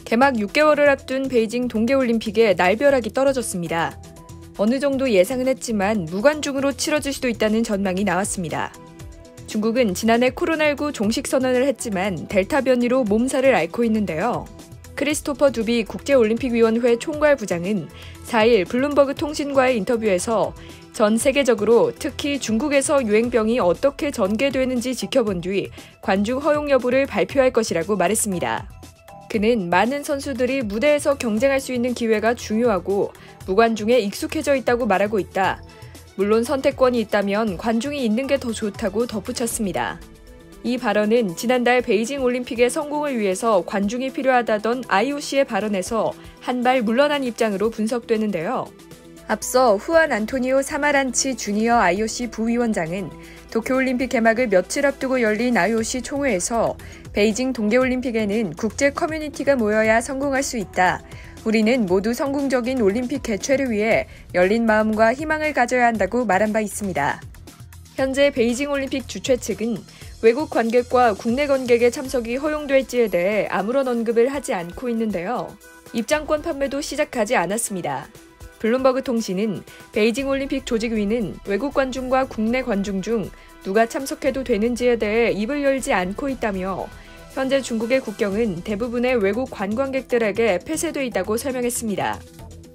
개막 6개월을 앞둔 베이징 동계올림픽에 날벼락이 떨어졌습니다. 어느 정도 예상은 했지만 무관중으로 치러질 수도 있다는 전망이 나왔습니다. 중국은 지난해 코로나19 종식 선언을 했지만 델타 변이로 몸살을 앓고 있는데요. 크리스토퍼 두비 국제올림픽위원회 총괄부장은 4일 블룸버그 통신과의 인터뷰에서 전 세계적으로 특히 중국에서 유행병이 어떻게 전개되는지 지켜본 뒤 관중 허용 여부를 발표할 것이라고 말했습니다. 그는 많은 선수들이 무대에서 경쟁할 수 있는 기회가 중요하고 무관중에 익숙해져 있다고 말하고 있다. 물론 선택권이 있다면 관중이 있는 게 더 좋다고 덧붙였습니다. 이 발언은 지난달 베이징 올림픽의 성공을 위해서 관중이 필요하다던 IOC의 발언에서 한 발 물러난 입장으로 분석되는데요. 앞서 후안 안토니오 사마란치 주니어 IOC 부위원장은 도쿄올림픽 개막을 며칠 앞두고 열린 IOC 총회에서 베이징 동계올림픽에는 국제 커뮤니티가 모여야 성공할 수 있다. 우리는 모두 성공적인 올림픽 개최를 위해 열린 마음과 희망을 가져야 한다고 말한 바 있습니다. 현재 베이징 올림픽 주최 측은 외국 관객과 국내 관객의 참석이 허용될지에 대해 아무런 언급을 하지 않고 있는데요. 입장권 판매도 시작하지 않았습니다. 블룸버그 통신은 베이징 올림픽 조직위는 외국 관중과 국내 관중 중 누가 참석해도 되는지에 대해 입을 열지 않고 있다며 현재 중국의 국경은 대부분의 외국 관광객들에게 폐쇄돼 있다고 설명했습니다.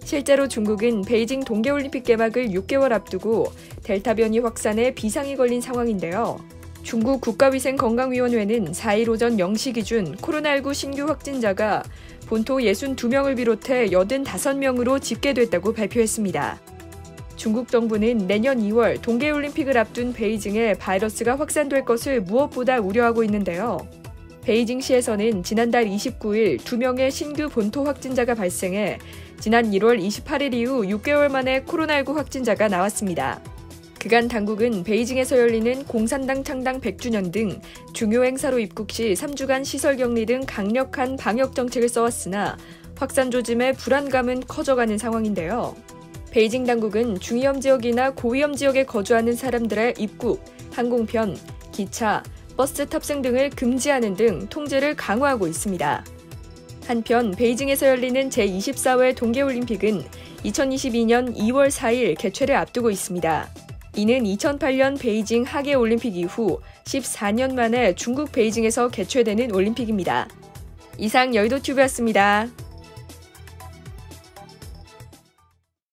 실제로 중국은 베이징 동계올림픽 개막을 6개월 앞두고 델타 변이 확산에 비상이 걸린 상황인데요. 중국 국가위생건강위원회는 4일 오전 0시 기준 코로나19 신규 확진자가 본토 62명을 비롯해 85명으로 집계됐다고 발표했습니다. 중국 정부는 내년 2월 동계올림픽을 앞둔 베이징에 바이러스가 확산될 것을 무엇보다 우려하고 있는데요. 베이징시에서는 지난달 29일 2명의 신규 본토 확진자가 발생해 지난 1월 28일 이후 6개월 만에 코로나19 확진자가 나왔습니다. 그간 당국은 베이징에서 열리는 공산당 창당 100주년 등 중요 행사로 입국 시 3주간 시설격리 등 강력한 방역 정책을 써왔으나 확산 조짐의 불안감은 커져가는 상황인데요. 베이징 당국은 중위험 지역이나 고위험 지역에 거주하는 사람들의 입국, 항공편, 기차, 버스 탑승 등을 금지하는 등 통제를 강화하고 있습니다. 한편 베이징에서 열리는 제24회 동계올림픽은 2022년 2월 4일 개최를 앞두고 있습니다. 이는 2008년 베이징 하계올림픽 이후 14년 만에 중국 베이징에서 개최되는 올림픽입니다. 이상 여의도튜브였습니다.